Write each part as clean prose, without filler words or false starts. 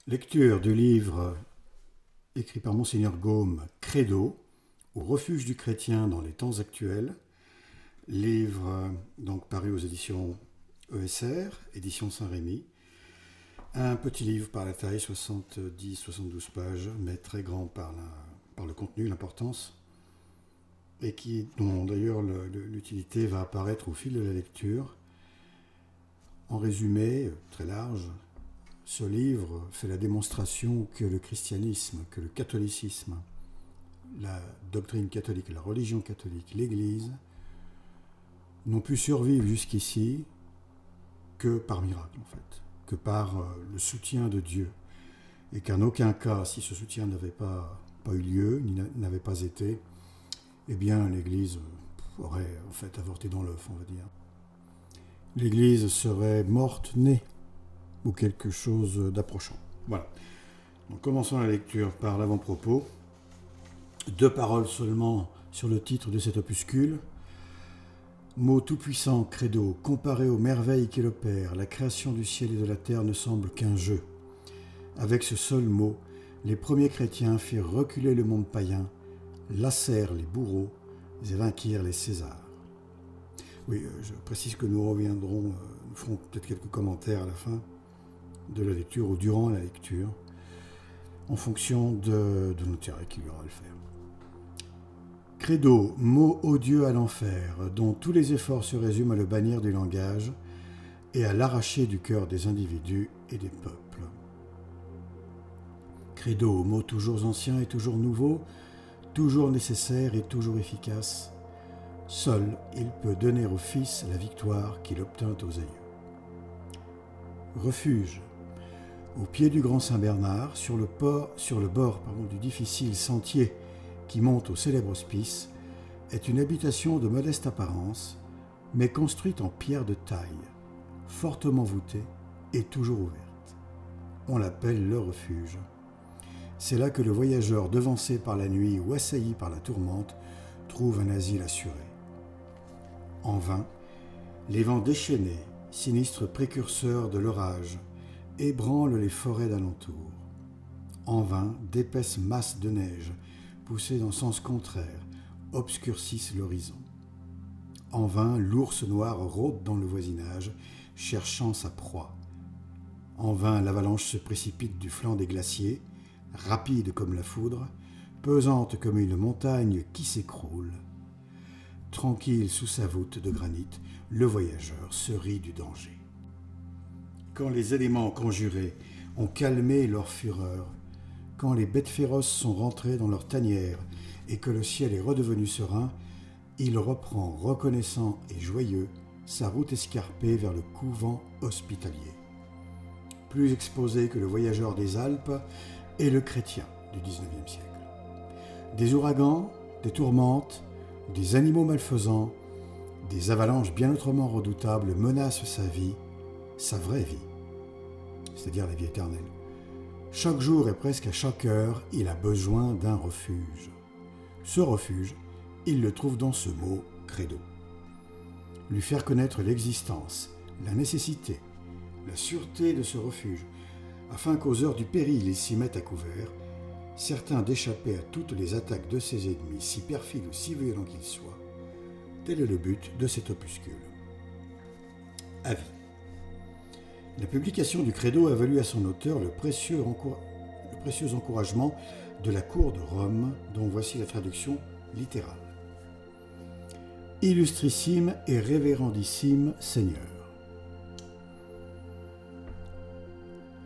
Lecture du livre écrit par Monseigneur Gaume, Credo, au refuge du chrétien dans les temps actuels, livre donc paru aux éditions ESR, édition Saint-Rémy, un petit livre par la taille, 70-72 pages, mais très grand par le contenu, l'importance, et dont d'ailleurs l'utilité va apparaître au fil de la lecture. En résumé, très large, ce livre fait la démonstration que le christianisme, que le catholicisme, la doctrine catholique, la religion catholique, l'Église, n'ont pu survivre jusqu'ici que par miracle, en fait, que par le soutien de Dieu. Et qu'en aucun cas, si ce soutien n'avait pas eu lieu, n'avait pas été, eh bien l'Église aurait en fait avorté dans l'œuf, on va dire. L'Église serait morte, née, ou quelque chose d'approchant. Voilà. Donc commençons la lecture par l'avant-propos. 2 paroles seulement sur le titre de cet opuscule. Mot tout-puissant, credo, comparé aux merveilles qu'il opère, la création du ciel et de la terre ne semble qu'un jeu. Avec ce seul mot, les premiers chrétiens firent reculer le monde païen, lassèrent les bourreaux et vainquirent les Césars. Oui, je précise que nous reviendrons, nous ferons peut-être quelques commentaires à la fin de la lecture ou durant la lecture, en fonction de l'intérêt qu'il y aura à le faire. Credo, mot odieux à l'enfer, dont tous les efforts se résument à le bannir du langage et à l'arracher du cœur des individus et des peuples. Credo, mot toujours ancien et toujours nouveau, toujours nécessaire et toujours efficace. Seul il peut donner au Fils la victoire qu'il obtint aux aïeux. Refuge. Au pied du Grand Saint-Bernard, sur le bord du difficile sentier qui monte au célèbre hospice, est une habitation de modeste apparence, mais construite en pierre de taille, fortement voûtée et toujours ouverte. On l'appelle le refuge. C'est là que le voyageur devancé par la nuit ou assailli par la tourmente trouve un asile assuré. En vain, les vents déchaînés, sinistres précurseurs de l'orage, ébranlent les forêts d'alentour. En vain, d'épaisses masses de neige, poussées en sens contraire, obscurcissent l'horizon. En vain, l'ours noir rôde dans le voisinage, cherchant sa proie. En vain, l'avalanche se précipite du flanc des glaciers, rapide comme la foudre, pesante comme une montagne qui s'écroule. Tranquille sous sa voûte de granit, le voyageur se rit du danger. Quand les éléments conjurés ont calmé leur fureur, quand les bêtes féroces sont rentrées dans leur tanière et que le ciel est redevenu serein, il reprend, reconnaissant et joyeux, sa route escarpée vers le couvent hospitalier. Plus exposé que le voyageur des Alpes et le chrétien du XIXe siècle. Des ouragans, des tourmentes, des animaux malfaisants, des avalanches bien autrement redoutables menacent sa vie, sa vraie vie, c'est-à-dire la vie éternelle. Chaque jour et presque à chaque heure, il a besoin d'un refuge. Ce refuge, il le trouve dans ce mot « credo ». Lui faire connaître l'existence, la nécessité, la sûreté de ce refuge, afin qu'aux heures du péril il s'y mette à couvert, certain d'échapper à toutes les attaques de ses ennemis, si perfides ou si violents qu'ils soient. Tel est le but de cet opuscule. Avis. La publication du Credo a valu à son auteur le précieux encouragement de la cour de Rome, dont voici la traduction littérale. Illustrissime et révérendissime Seigneur.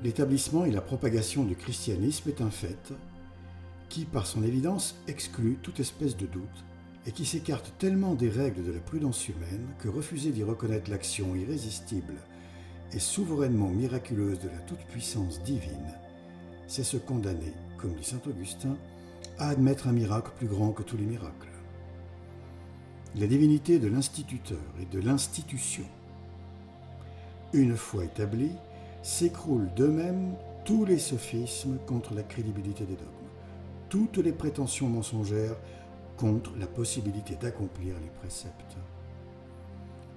L'établissement et la propagation du christianisme est un fait qui, par son évidence, exclut toute espèce de doute et qui s'écarte tellement des règles de la prudence humaine que refuser d'y reconnaître l'action irrésistible et souverainement miraculeuse de la toute-puissance divine, c'est se condamner, comme dit saint Augustin, à admettre un miracle plus grand que tous les miracles. La divinité de l'instituteur et de l'institution, une fois établie, s'écroulent d'eux-mêmes tous les sophismes contre la crédibilité des dogmes, toutes les prétentions mensongères contre la possibilité d'accomplir les préceptes.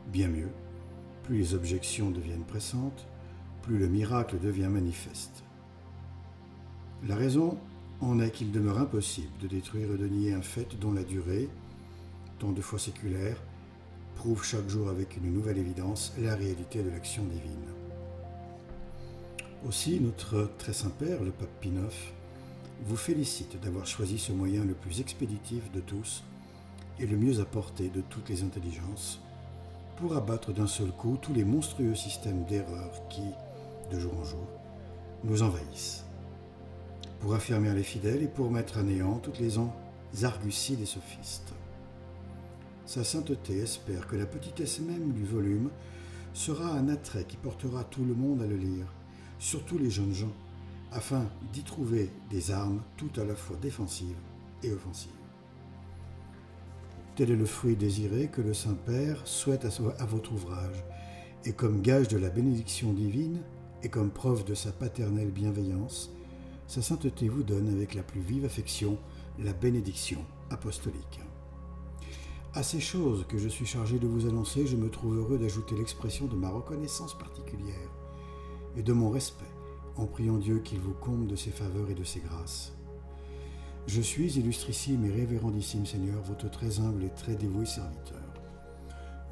Bien mieux, plus les objections deviennent pressantes, plus le miracle devient manifeste. La raison en est qu'il demeure impossible de détruire et de nier un fait dont la durée, tant de fois séculaire, prouve chaque jour avec une nouvelle évidence la réalité de l'action divine. Aussi, notre très saint Père, le pape Pie IX, vous félicite d'avoir choisi ce moyen le plus expéditif de tous et le mieux à portée de toutes les intelligences pour abattre d'un seul coup tous les monstrueux systèmes d'erreurs qui, de jour en jour, nous envahissent, pour affermir les fidèles et pour mettre à néant toutes les arguties des sophistes. Sa sainteté espère que la petitesse même du volume sera un attrait qui portera tout le monde à le lire, surtout les jeunes gens, afin d'y trouver des armes tout à la fois défensives et offensives. Tel est le fruit désiré que le Saint-Père souhaite à votre ouvrage, et comme gage de la bénédiction divine et comme preuve de sa paternelle bienveillance, sa sainteté vous donne avec la plus vive affection la bénédiction apostolique. À ces choses que je suis chargé de vous annoncer, je me trouve heureux d'ajouter l'expression de ma reconnaissance particulière et de mon respect, en priant Dieu qu'il vous comble de ses faveurs et de ses grâces. Je suis, illustrissime et révérendissime Seigneur, votre très humble et très dévoué serviteur.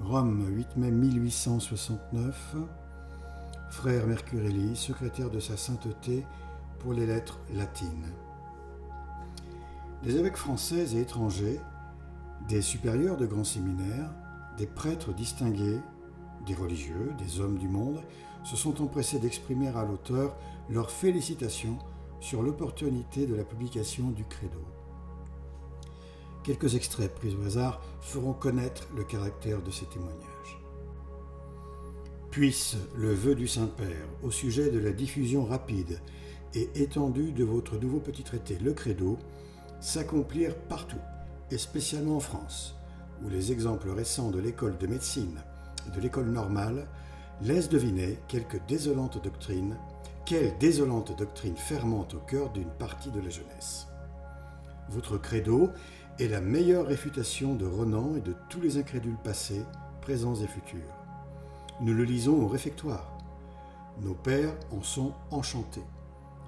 Rome, 8 mai 1869, frère Mercurelli, secrétaire de sa sainteté pour les lettres latines. Des évêques français et étrangers, des supérieurs de grands séminaires, des prêtres distingués, des religieux, des hommes du monde, se sont empressés d'exprimer à l'auteur leurs félicitations sur l'opportunité de la publication du Credo. Quelques extraits pris au hasard feront connaître le caractère de ces témoignages. Puisse le vœu du Saint-Père au sujet de la diffusion rapide et étendue de votre nouveau petit traité, le Credo, s'accomplir partout, et spécialement en France, où les exemples récents de l'école de médecine et de l'école normale laissent deviner quelle désolante doctrine fermente au cœur d'une partie de la jeunesse. Votre credo est la meilleure réfutation de Renan et de tous les incrédules passés, présents et futurs. Nous le lisons au réfectoire. Nos pères en sont enchantés.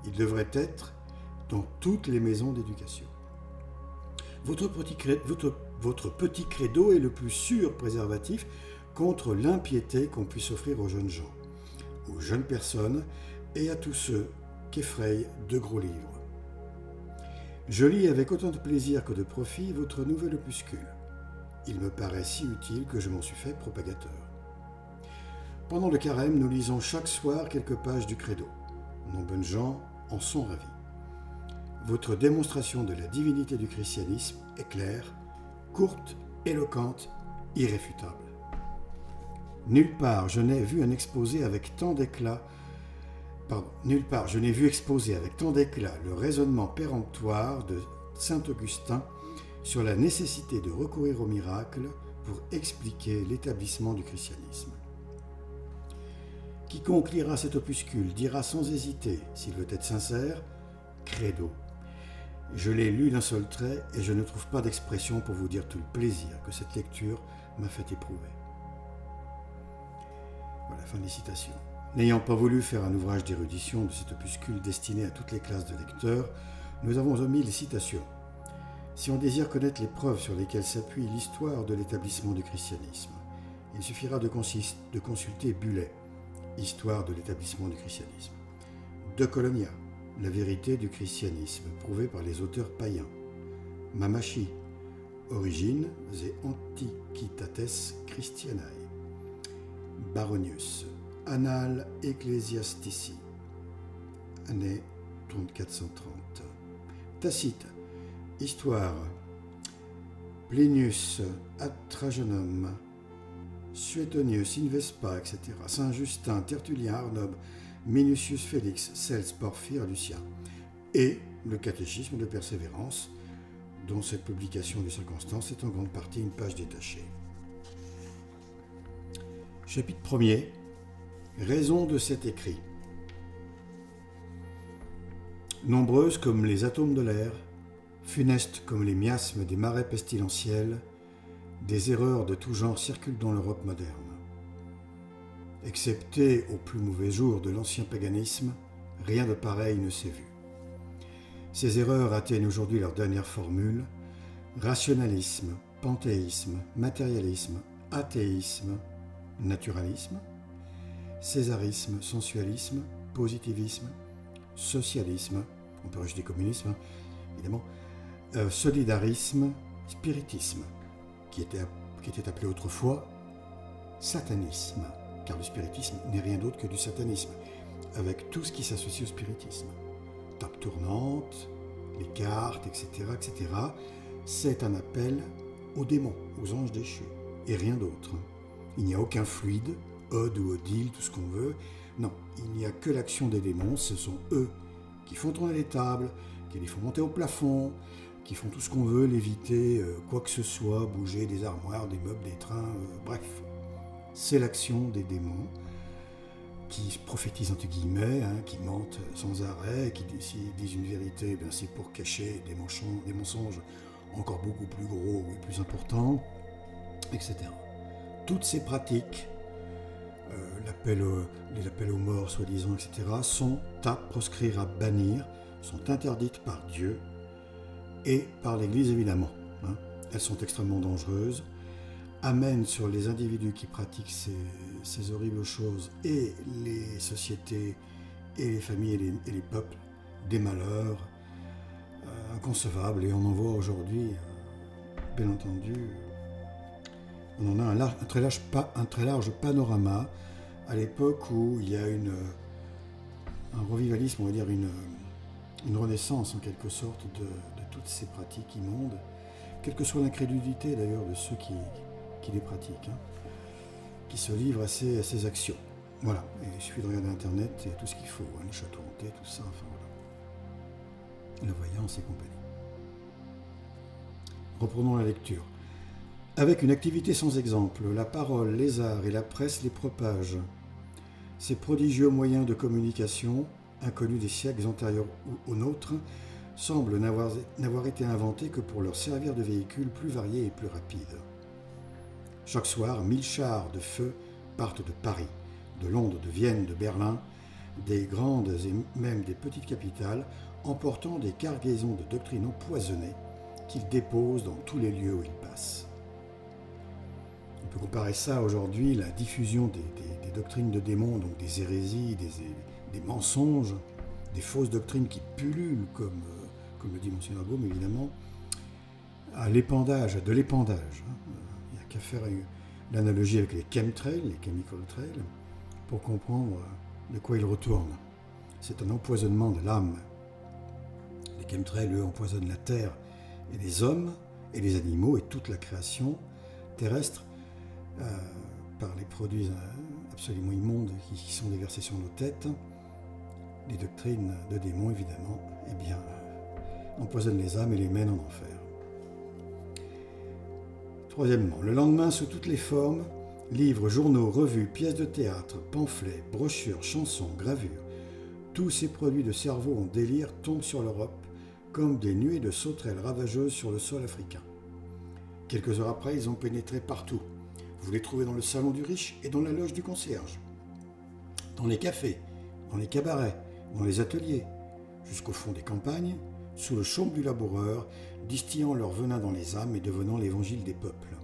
Il devrait être dans toutes les maisons d'éducation. Votre petit credo est le plus sûr préservatif contre l'impiété qu'on puisse offrir aux jeunes gens, aux jeunes personnes et à tous ceux qu'effrayent de gros livres. Je lis avec autant de plaisir que de profit votre nouvel opuscule. Il me paraît si utile que je m'en suis fait propagateur. Pendant le carême, nous lisons chaque soir quelques pages du Credo. Nos bonnes gens en sont ravis. Votre démonstration de la divinité du christianisme est claire, courte, éloquente, irréfutable. Nulle part je n'ai vu exposer avec tant d'éclat le raisonnement péremptoire de saint Augustin sur la nécessité de recourir au miracle pour expliquer l'établissement du christianisme. Quiconque lira cet opuscule dira sans hésiter, s'il veut être sincère, Credo. Je l'ai lu d'un seul trait et je ne trouve pas d'expression pour vous dire tout le plaisir que cette lecture m'a fait éprouver. Voilà, fin des citations. N'ayant pas voulu faire un ouvrage d'érudition de cet opuscule destiné à toutes les classes de lecteurs, nous avons omis les citations. Si on désire connaître les preuves sur lesquelles s'appuie l'histoire de l'établissement du christianisme, il suffira de consulter Bullet, Histoire de l'établissement du christianisme, de Colonia, La vérité du christianisme, prouvée par les auteurs païens, Mamachi, Origines et Antiquitates Christianae, Baronius, Annales Ecclesiastici, année 3430, Tacite, Histoire, Plinius Atrajanum, Suetonius, Invespa, etc., Saint-Justin, Tertullien, Arnob, Minucius Félix, Cels, Porphyre, Lucien, et le catéchisme de persévérance, dont cette publication de circonstance est en grande partie une page détachée. Chapitre 1er. Raison de cet écrit. Nombreuses comme les atomes de l'air, funestes comme les miasmes des marais pestilentiels, des erreurs de tout genre circulent dans l'Europe moderne. Excepté aux plus mauvais jours de l'ancien paganisme, rien de pareil ne s'est vu. Ces erreurs atteignent aujourd'hui leur dernière formule: rationalisme, panthéisme, matérialisme, athéisme, naturalisme, césarisme, sensualisme, positivisme, socialisme, on peut rajouter communisme, évidemment, solidarisme, spiritisme, qui était appelé autrefois satanisme, car le spiritisme n'est rien d'autre que du satanisme, avec tout ce qui s'associe au spiritisme. Table tournante, les cartes, etc., etc. C'est un appel aux démons, aux anges déchus, et rien d'autre. Il n'y a aucun fluide, Ode ou Odile, tout ce qu'on veut. Non, il n'y a que l'action des démons, ce sont eux qui font tourner les tables, qui les font monter au plafond, qui font tout ce qu'on veut, léviter, quoi que ce soit, bouger des armoires, des meubles, des trains, bref. C'est l'action des démons qui prophétisent entre guillemets, qui mentent sans arrêt, qui disent une vérité, c'est pour cacher des mensonges encore beaucoup plus gros et plus importants, etc. Toutes ces pratiques, les appels aux morts soi-disant, etc., sont à proscrire, à bannir, sont interdites par Dieu et par l'Église évidemment. Elles sont extrêmement dangereuses, amènent sur les individus qui pratiquent ces horribles choses et les sociétés et les familles et les peuples des malheurs inconcevables. Et on en voit aujourd'hui, bien entendu, on en a un très large panorama à l'époque où il y a un revivalisme, on va dire une renaissance en quelque sorte de toutes ces pratiques immondes, quelle que soit l'incrédulité d'ailleurs de ceux qui les pratiquent, qui se livrent à ces actions. Voilà, et il suffit de regarder Internet, il y a tout ce qu'il faut, les châteaux hantés, tout ça, enfin voilà. La voyance et compagnie. Reprenons la lecture. Avec une activité sans exemple, la parole, les arts et la presse les propagent. Ces prodigieux moyens de communication, inconnus des siècles antérieurs aux nôtres, semblent n'avoir été inventés que pour leur servir de véhicule plus varié et plus rapide. Chaque soir, 1000 chars de feu partent de Paris, de Londres, de Vienne, de Berlin, des grandes et même des petites capitales, emportant des cargaisons de doctrines empoisonnées qu'ils déposent dans tous les lieux où ils passent. On peut comparer ça aujourd'hui, la diffusion des doctrines de démons, donc des hérésies, des mensonges, des fausses doctrines qui pullulent, comme le dit Monseigneur Gaume évidemment, de l'épandage. Il n'y a qu'à faire l'analogie avec les chemtrails, les chemical trails, pour comprendre de quoi il retourne. C'est un empoisonnement de l'âme. Les chemtrails, eux, empoisonnent la terre et les hommes et les animaux et toute la création terrestre par les produits absolument immondes qui sont déversés sur nos têtes. Les doctrines de démons, évidemment, empoisonnent les âmes et les mènent en enfer. Troisièmement, le lendemain, sous toutes les formes, livres, journaux, revues, pièces de théâtre, pamphlets, brochures, chansons, gravures, tous ces produits de cerveau en délire tombent sur l'Europe comme des nuées de sauterelles ravageuses sur le sol africain. Quelques heures après, ils ont pénétré partout. Vous les trouvez dans le salon du riche et dans la loge du concierge, dans les cafés, dans les cabarets, dans les ateliers, jusqu'au fond des campagnes, sous le chaume du laboureur, distillant leur venin dans les âmes et devenant l'évangile des peuples.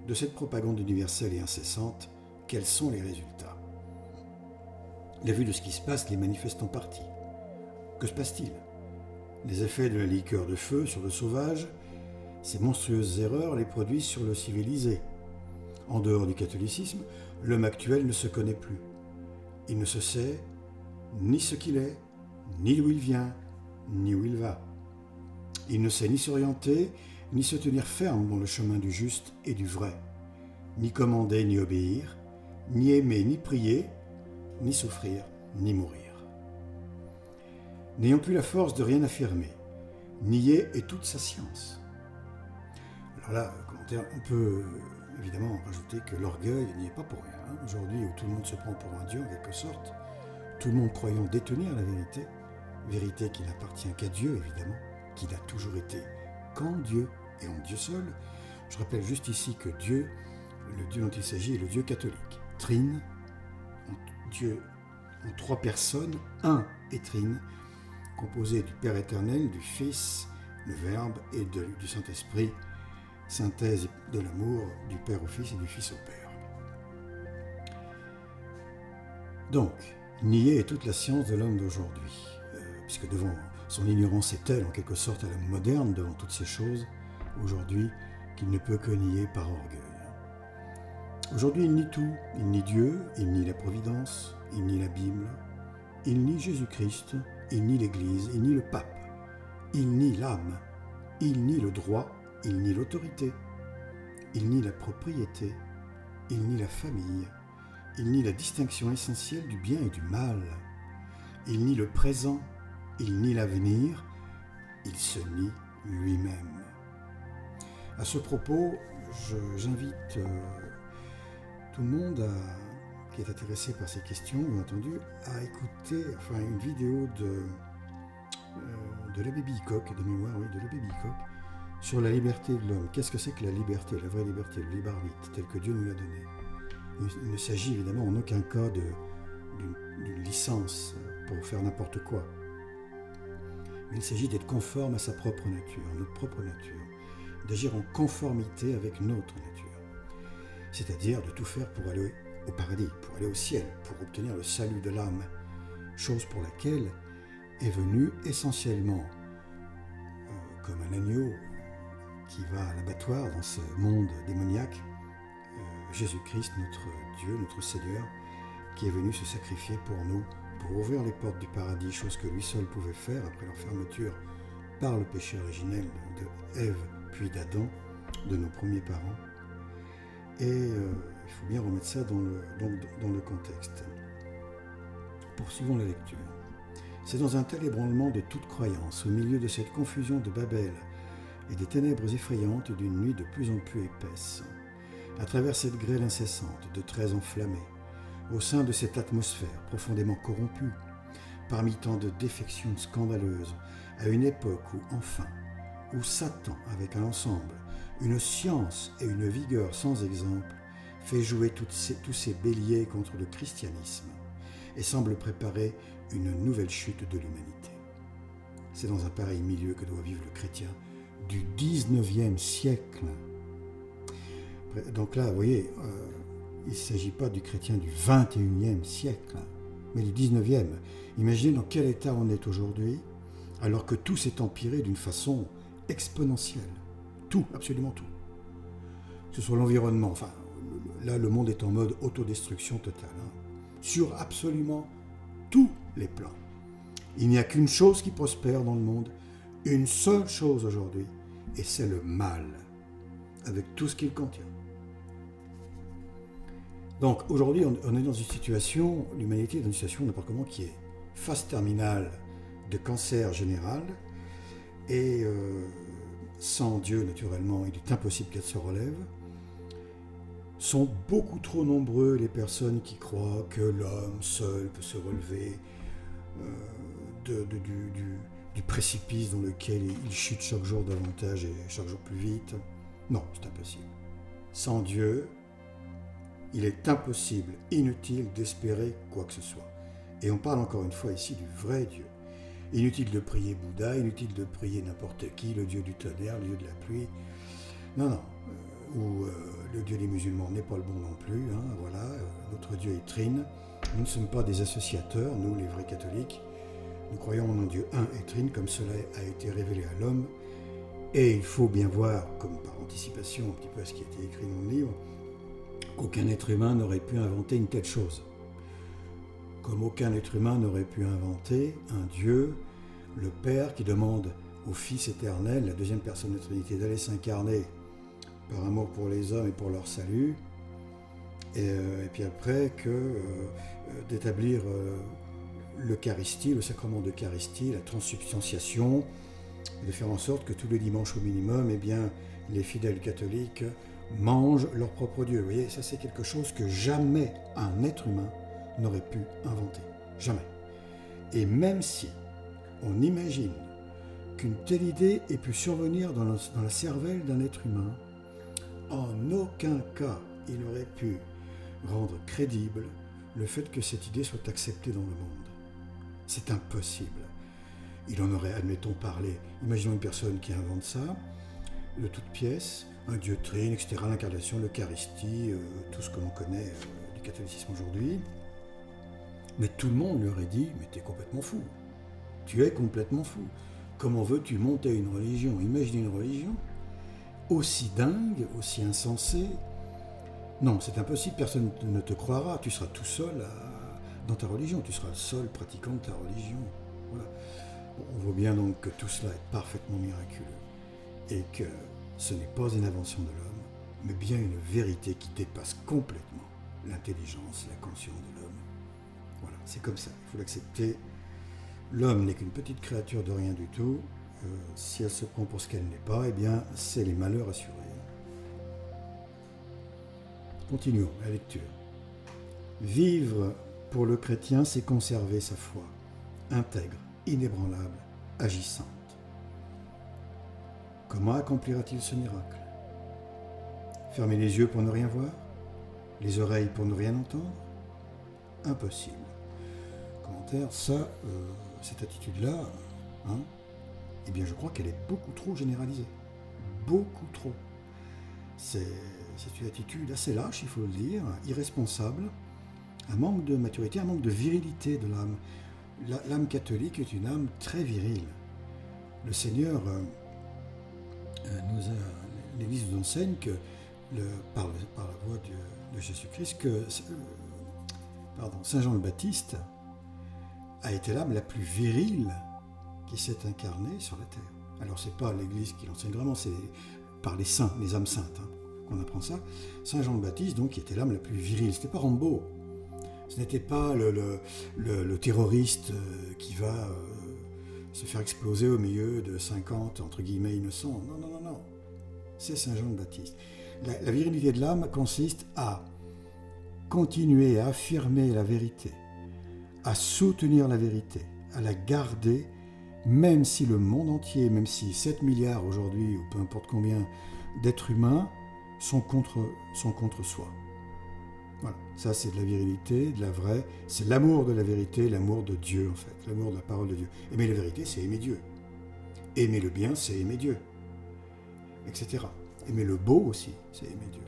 De cette propagande universelle et incessante, quels sont les résultats? La vue de ce qui se passe les manifeste en partie. Que se passe-t-il? Les effets de la liqueur de feu sur le sauvage, ces monstrueuses erreurs les produisent sur le civilisé. En dehors du catholicisme, l'homme actuel ne se connaît plus. Il ne se sait ni ce qu'il est, ni d'où il vient, ni où il va. Il ne sait ni s'orienter, ni se tenir ferme dans le chemin du juste et du vrai, ni commander, ni obéir, ni aimer, ni prier, ni souffrir, ni mourir. N'ayant plus la force de rien affirmer, nier est toute sa science. Alors là, commentaire, on peut évidemment rajouter que l'orgueil n'y est pas pour rien. Aujourd'hui, où tout le monde se prend pour un dieu en quelque sorte, tout le monde croyant détenir la vérité, vérité qui n'appartient qu'à Dieu évidemment, qui l'a toujours été qu'en Dieu et en Dieu seul. Je rappelle juste ici que Dieu, le Dieu dont il s'agit, est le Dieu catholique. Trine, Dieu en trois personnes, un et trine, composé du Père éternel, du Fils, le Verbe et du Saint-Esprit, synthèse de l'amour du Père au Fils et du Fils au Père. Donc, nier est toute la science de l'homme d'aujourd'hui, puisque devant son ignorance est telle, en quelque sorte, à l'homme moderne, devant toutes ces choses, aujourd'hui, qu'il ne peut que nier par orgueil. Aujourd'hui, il nie tout. Il nie Dieu, il nie la Providence, il nie la Bible, il nie Jésus-Christ, il nie l'Église, il nie le pape, il nie l'âme, il nie le droit, il nie l'autorité, il nie la propriété, il nie la famille, il nie la distinction essentielle du bien et du mal, il nie le présent, il nie l'avenir, il se nie lui-même. À ce propos, j'invite tout le monde qui est intéressé par ces questions, bien entendu, à écouter une vidéo de l'abbé Bicocq, de mémoire, oui, de l'abbé Bicocq, sur la liberté de l'homme. Qu'est-ce que c'est que la liberté, la vraie liberté, le libre arbitre, tel que Dieu nous l'a donné? Il ne s'agit évidemment en aucun cas d'une licence pour faire n'importe quoi. Mais il s'agit d'être conforme à sa propre nature, notre propre nature, d'agir en conformité avec notre nature. C'est-à-dire de tout faire pour aller au paradis, pour aller au ciel, pour obtenir le salut de l'âme, chose pour laquelle est venu essentiellement, comme un agneau qui va à l'abattoir dans ce monde démoniaque, Jésus-Christ, notre Dieu, notre Seigneur, qui est venu se sacrifier pour nous, pour ouvrir les portes du paradis, chose que lui seul pouvait faire après leur fermeture par le péché originel de Ève puis d'Adam, de nos premiers parents. Et il faut bien remettre ça dans le contexte. Poursuivons la lecture. C'est dans un tel ébranlement de toute croyance, au milieu de cette confusion de Babel et des ténèbres effrayantes d'une nuit de plus en plus épaisse, à travers cette grêle incessante de traits enflammés, au sein de cette atmosphère profondément corrompue, parmi tant de défections scandaleuses, à une époque où enfin, où Satan, avec un ensemble, une science et une vigueur sans exemple, fait jouer tous ces béliers contre le christianisme et semble préparer une nouvelle chute de l'humanité. C'est dans un pareil milieu que doit vivre le chrétien du 19e siècle. Donc là, vous voyez, il ne s'agit pas du chrétien du 21e siècle, mais du 19e. Imaginez dans quel état on est aujourd'hui, alors que tout s'est empiré d'une façon exponentielle. Tout, absolument tout. Que ce soit l'environnement, là le monde est en mode autodestruction totale, sur absolument tous les plans. Il n'y a qu'une chose qui prospère dans le monde, une seule chose aujourd'hui, et c'est le mal, avec tout ce qu'il contient. Donc aujourd'hui, on est dans une situation, l'humanité est dans une situation n'importe comment qui est phase terminale de cancer général, et sans Dieu, naturellement, il est impossible qu'elle se relève. Sont beaucoup trop nombreux les personnes qui croient que l'homme seul peut se relever du précipice dans lequel il chute chaque jour davantage et chaque jour plus vite. Non, c'est impossible. Sans Dieu, il est impossible, inutile d'espérer quoi que ce soit. Et on parle encore une fois ici du vrai Dieu. Inutile de prier Bouddha, inutile de prier n'importe qui, le Dieu du tonnerre, le Dieu de la pluie. Non, ou le Dieu des musulmans n'est pas le bon non plus. Voilà, notre Dieu est trine. Nous ne sommes pas des associateurs, nous les vrais catholiques. Nous croyons en un Dieu un et trine, comme cela a été révélé à l'homme. Et il faut bien voir, comme par anticipation un petit peu à ce qui a été écrit dans le livre, qu'aucun être humain n'aurait pu inventer une telle chose. Comme aucun être humain n'aurait pu inventer un Dieu, le Père, qui demande au Fils éternel, la deuxième personne de la Trinité, d'aller s'incarner par amour pour les hommes et pour leur salut, et puis après d'établir l'Eucharistie, le sacrement d'Eucharistie, la transsubstantiation, de faire en sorte que tous les dimanches au minimum, les fidèles catholiques mangent leur propre Dieu. Vous voyez, ça c'est quelque chose que jamais un être humain n'aurait pu inventer. Jamais. Et même si on imagine qu'une telle idée ait pu survenir dans la cervelle d'un être humain, en aucun cas il aurait pu rendre crédible le fait que cette idée soit acceptée dans le monde. C'est impossible. il en aurait, admettons, parlé. Imaginons une personne qui invente ça, de toutes pièces, un Dieu trine, etc., l'incarnation, l'Eucharistie, tout ce que l'on connaît du catholicisme aujourd'hui. Mais tout le monde lui aurait dit, mais t'es complètement fou. Tu es complètement fou. Comment veux-tu monter une religion, imaginer une religion aussi dingue, aussi insensée? Non, c'est impossible, personne ne te croira, tu seras tout seul dans ta religion, tu seras le seul pratiquant de ta religion. Voilà. Bon, on voit bien donc que tout cela est parfaitement miraculeux et que ce n'est pas une invention de l'homme, mais bien une vérité qui dépasse complètement l'intelligence, la conscience de l'homme. Voilà, c'est comme ça, il faut l'accepter. L'homme n'est qu'une petite créature de rien du tout. Si elle se prend pour ce qu'elle n'est pas, eh bien, c'est les malheurs assurés. Continuons la lecture. Vivre pour le chrétien, c'est conserver sa foi, intègre, inébranlable, agissante. Comment accomplira-t-il ce miracle? Fermer les yeux pour ne rien voir? Les oreilles pour ne rien entendre? Impossible. Commentaire, ça, cette attitude-là, eh bien je crois qu'elle est beaucoup trop généralisée. Beaucoup trop. C'est une attitude assez lâche, il faut le dire, irresponsable, un manque de maturité, un manque de virilité de l'âme. L'âme catholique est une âme très virile. Le Seigneur l'Église nous enseigne que, par la voix de Jésus-Christ, que Saint Jean le Baptiste a été l'âme la plus virile qui s'est incarnée sur la terre. Alors c'est pas l'Église qui l'enseigne vraiment, c'est par les saints, les âmes saintes, qu'on apprend ça. Saint Jean le Baptiste, donc, qui était l'âme la plus virile. C'était pas Rambo. Ce n'était pas le terroriste qui va se faire exploser au milieu de 50, entre guillemets, innocents. Non. C'est Saint Jean le Baptiste. La virilité de l'âme consiste à continuer à affirmer la vérité, à soutenir la vérité, à la garder, même si le monde entier, même si 7 milliards aujourd'hui, ou peu importe combien d'êtres humains, sont contre soi. Voilà, ça c'est de la virilité, de la vraie, c'est l'amour de la vérité, l'amour de Dieu en fait, l'amour de la parole de Dieu. Aimer la vérité, c'est aimer Dieu. Aimer le bien, c'est aimer Dieu, etc. Aimer le beau aussi, c'est aimer Dieu.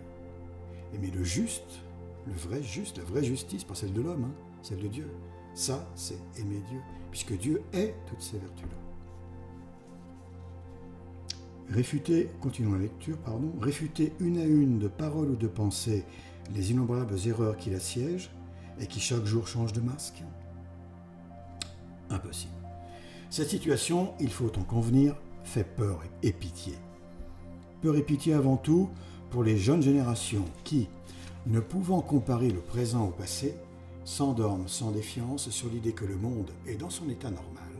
Aimer le juste, le vrai juste, la vraie justice, pas celle de l'homme, celle de Dieu. Ça, c'est aimer Dieu, puisque Dieu est toutes ces vertus-là. Continuons la lecture, réfuter une à une de paroles ou de pensées les innombrables erreurs qui l'assiègent et qui chaque jour changent de masque? Impossible. Cette situation, il faut en convenir, fait peur et pitié. Peur et pitié avant tout pour les jeunes générations qui, ne pouvant comparer le présent au passé, s'endorment sans défiance sur l'idée que le monde est dans son état normal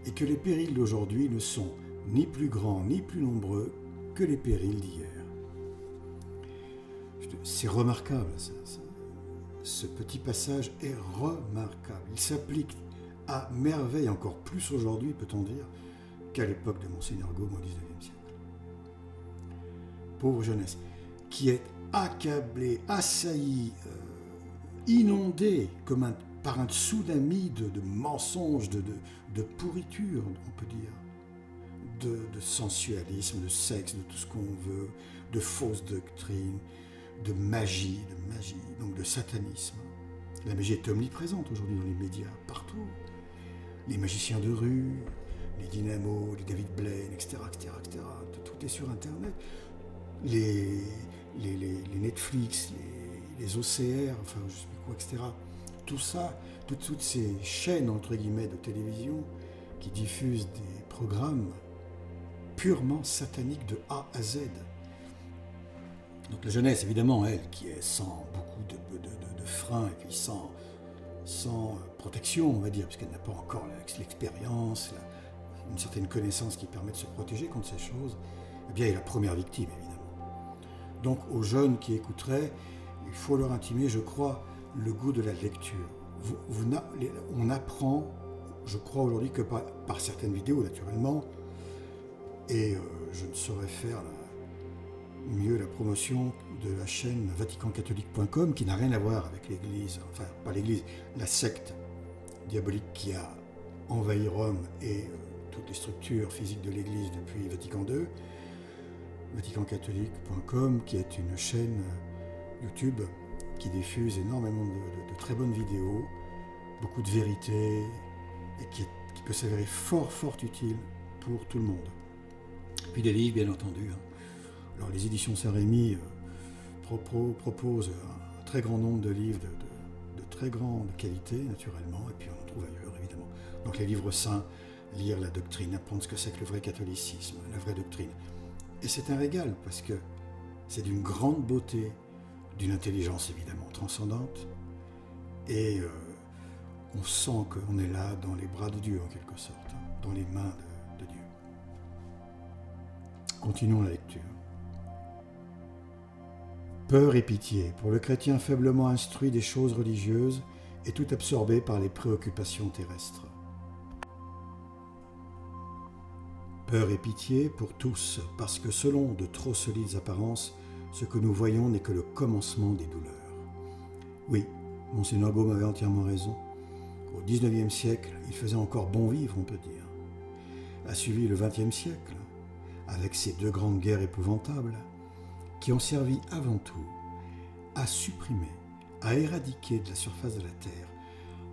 et que les périls d'aujourd'hui ne sont ni plus grands ni plus nombreux que les périls d'hier. C'est remarquable, ce petit passage est remarquable. Il s'applique à merveille, encore plus aujourd'hui, peut-on dire, qu'à l'époque de Monseigneur Gaume au XIXe siècle. Pauvre jeunesse, qui est accablée, assaillie, inondée par un tsunami de mensonges, de pourriture, on peut dire, de sensualisme, de sexe, de tout ce qu'on veut, de fausses doctrines, de magie, donc de satanisme. La magie est omniprésente aujourd'hui dans les médias, partout. Les magiciens de rue, les dynamos, les David Blaine, etc. Tout est sur Internet. Les Netflix, les OCR, enfin je sais plus quoi, etc. Tout ça, toutes ces chaînes, entre guillemets, de télévision qui diffusent des programmes purement sataniques de A à Z. Donc la jeunesse, évidemment, elle, qui est sans beaucoup de freins et puis sans protection, on va dire, puisqu'elle n'a pas encore l'expérience, une certaine connaissance qui permet de se protéger contre ces choses, eh bien, elle est la première victime, évidemment. Donc aux jeunes qui écouteraient, il faut leur intimer, je crois, le goût de la lecture. On apprend, je crois aujourd'hui que par certaines vidéos, naturellement, et je ne saurais faire mieux la promotion de la chaîne vaticancatholique.com qui n'a rien à voir avec l'Église, enfin pas l'Église, la secte diabolique qui a envahi Rome et toutes les structures physiques de l'Église depuis Vatican II, vaticancatholique.com, qui est une chaîne YouTube qui diffuse énormément de très bonnes vidéos, beaucoup de vérité, et qui peut s'avérer fort, fort utile pour tout le monde. Puis des livres, bien entendu. Alors les éditions Saint-Rémy proposent un très grand nombre de livres de très grande qualité, naturellement, et puis on en trouve ailleurs, évidemment. Donc les livres saints, lire la doctrine, apprendre ce que c'est que le vrai catholicisme, la vraie doctrine. Et c'est un régal, parce que c'est d'une grande beauté, d'une intelligence évidemment transcendante, et on sent qu'on est là dans les bras de Dieu, en quelque sorte, dans les mains de Dieu. Continuons la lecture. Peur et pitié pour le chrétien faiblement instruit des choses religieuses et tout absorbé par les préoccupations terrestres. Peur et pitié pour tous, parce que selon de trop solides apparences, ce que nous voyons n'est que le commencement des douleurs. Oui, Monseigneur Gaume avait entièrement raison. Au XIXe siècle, il faisait encore bon vivre, on peut dire. A suivi le XXe siècle, avec ses deux grandes guerres épouvantables, qui ont servi avant tout à supprimer, à éradiquer de la surface de la terre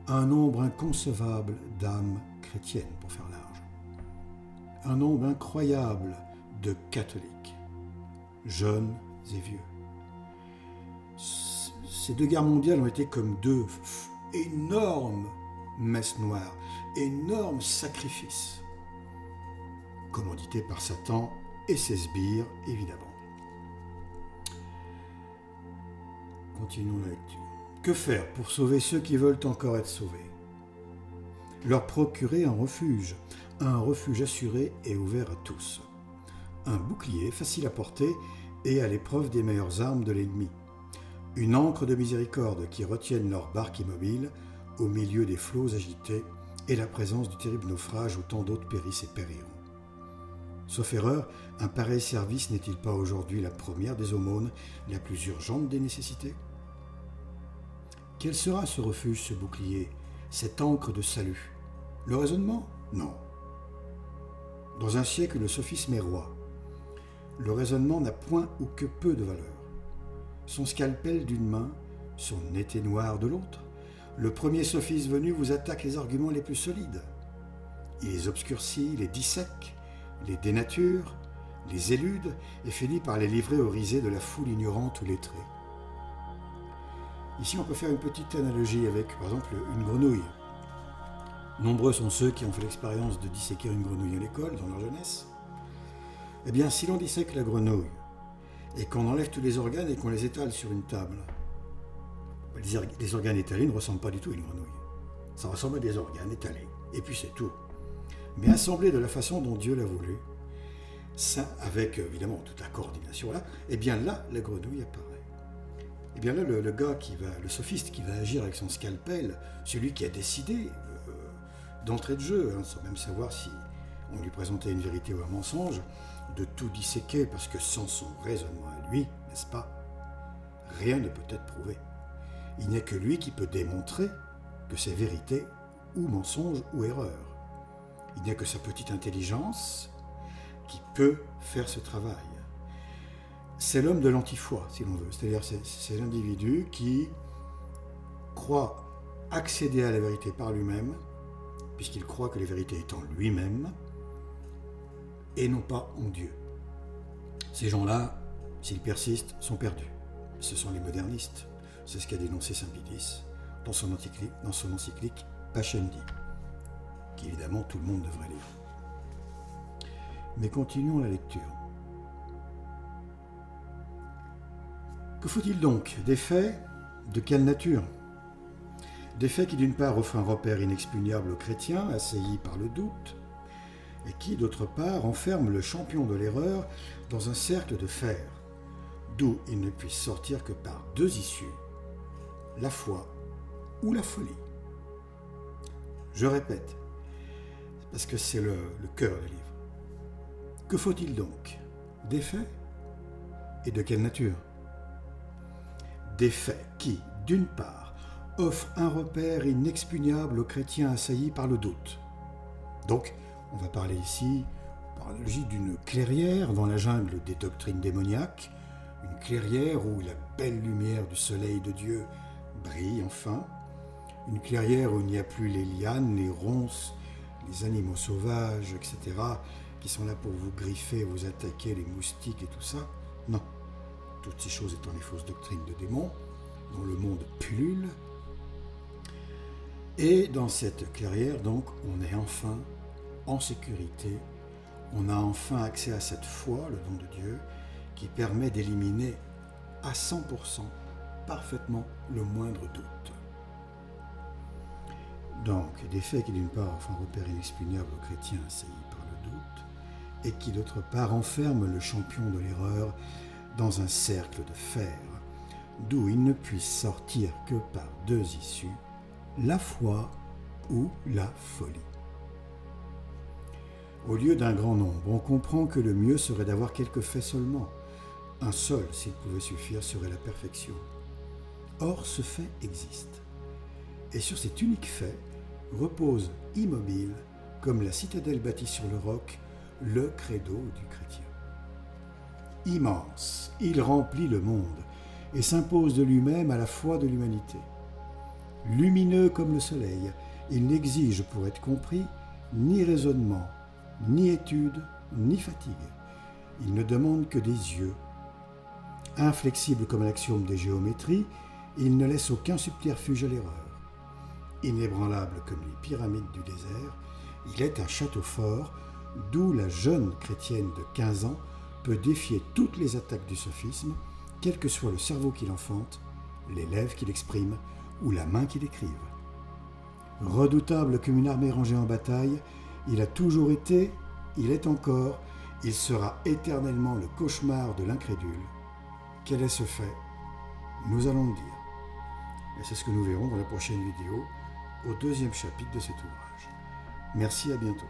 un nombre inconcevable d'âmes chrétiennes, pour faire large. Un nombre incroyable de catholiques, jeunes et vieux. Ces deux guerres mondiales ont été comme deux énormes messes noires, énormes sacrifices, commandités par Satan et ses sbires, évidemment. Continuons la lecture. Que faire pour sauver ceux qui veulent encore être sauvés? Leur procurer un refuge assuré et ouvert à tous. Un bouclier facile à porter et à l'épreuve des meilleures armes de l'ennemi. Une ancre de miséricorde qui retienne leur barque immobile au milieu des flots agités et la présence du terrible naufrage où tant d'autres périssent et périront. Sauf erreur, un pareil service n'est-il pas aujourd'hui la première des aumônes, la plus urgente des nécessités? Quel sera ce refuge, ce bouclier, cette ancre de salut? Le raisonnement? Non. Dans un siècle, le sophisme est roi. Le raisonnement n'a point ou que peu de valeur. Son scalpel d'une main, son été noir de l'autre, le premier sophiste venu vous attaque les arguments les plus solides. Il les obscurcit, les dissèque, les dénature, les élude et finit par les livrer aux risées de la foule ignorante ou lettrée. Ici, on peut faire une petite analogie avec, par exemple, une grenouille. Nombreux sont ceux qui ont fait l'expérience de disséquer une grenouille à l'école, dans leur jeunesse. Eh bien, si l'on dissèque la grenouille, et qu'on enlève tous les organes et qu'on les étale sur une table, les organes étalés ne ressemblent pas du tout à une grenouille. Ça ressemble à des organes étalés, et puis c'est tout. Mais assemblés de la façon dont Dieu l'a voulu, ça, avec évidemment toute la coordination là, eh bien là, la grenouille apparaît. Eh bien là, le gars le sophiste qui va agir avec son scalpel, celui qui a décidé d'entrée de jeu, sans même savoir si on lui présentait une vérité ou un mensonge, de tout disséquer, parce que sans son raisonnement à lui, n'est-ce pas, rien ne peut être prouvé. Il n'y a que lui qui peut démontrer que c'est vérité ou mensonge ou erreur. Il n'y a que sa petite intelligence qui peut faire ce travail. C'est l'homme de l'antifoi, si l'on veut. C'est-à-dire c'est l'individu qui croit accéder à la vérité par lui-même, puisqu'il croit que la vérité est en lui-même, et non pas en Dieu. Ces gens-là, s'ils persistent, sont perdus. Ce sont les modernistes. C'est ce qu'a dénoncé Saint Pie dans son encyclique Pascendi, qu'évidemment tout le monde devrait lire. Mais continuons la lecture. Que faut-il donc? Des faits de quelle nature? Des faits qui d'une part offrent un repère inexpugnable aux chrétiens, assaillis par le doute, et qui d'autre part enferment le champion de l'erreur dans un cercle de fer, d'où il ne puisse sortir que par deux issues, la foi ou la folie. Je répète, parce que c'est le cœur du livre. Que faut-il donc? Des faits? Et de quelle nature? Des faits qui, d'une part, offrent un repère inexpugnable aux chrétiens assaillis par le doute. Donc, on va parler ici, par analogie, d'une clairière dans la jungle des doctrines démoniaques, une clairière où la belle lumière du soleil de Dieu brille enfin, une clairière où il n'y a plus les lianes, les ronces, les animaux sauvages, etc., qui sont là pour vous griffer, vous attaquer, les moustiques et tout ça. Non, toutes ces choses étant les fausses doctrines de démons, dont le monde pullule. Et dans cette clairière, donc, on est enfin en sécurité, on a enfin accès à cette foi, le don de Dieu, qui permet d'éliminer à 100% parfaitement le moindre doute. Donc, des faits qui d'une part font repère inexpugnable aux chrétiens assaillis par le doute, et qui d'autre part enferment le champion de l'erreur dans un cercle de fer, d'où il ne puisse sortir que par deux issues, la foi ou la folie. Au lieu d'un grand nombre, on comprend que le mieux serait d'avoir quelques faits seulement. Un seul, s'il pouvait suffire, serait la perfection. Or, ce fait existe. Et sur cet unique fait repose immobile, comme la citadelle bâtie sur le roc, le credo du chrétien. Immense, il remplit le monde et s'impose de lui-même à la foi de l'humanité. Lumineux comme le soleil, il n'exige, pour être compris, ni raisonnement, ni étude, ni fatigue. Il ne demande que des yeux. Inflexible comme l'axiome des géométries, il ne laisse aucun subterfuge à l'erreur. Inébranlable comme les pyramides du désert, il est un château fort, d'où la jeune chrétienne de 15 ans peut défier toutes les attaques du sophisme, quel que soit le cerveau qui l'enfante, les lèvres qui l'expriment ou la main qui l'écrive. Redoutable comme une armée rangée en bataille, il a toujours été, il est encore, il sera éternellement le cauchemar de l'incrédule. Quel est ce fait? Nous allons le dire. Et c'est ce que nous verrons dans la prochaine vidéo, au deuxième chapitre de cet ouvrage. Merci, à bientôt.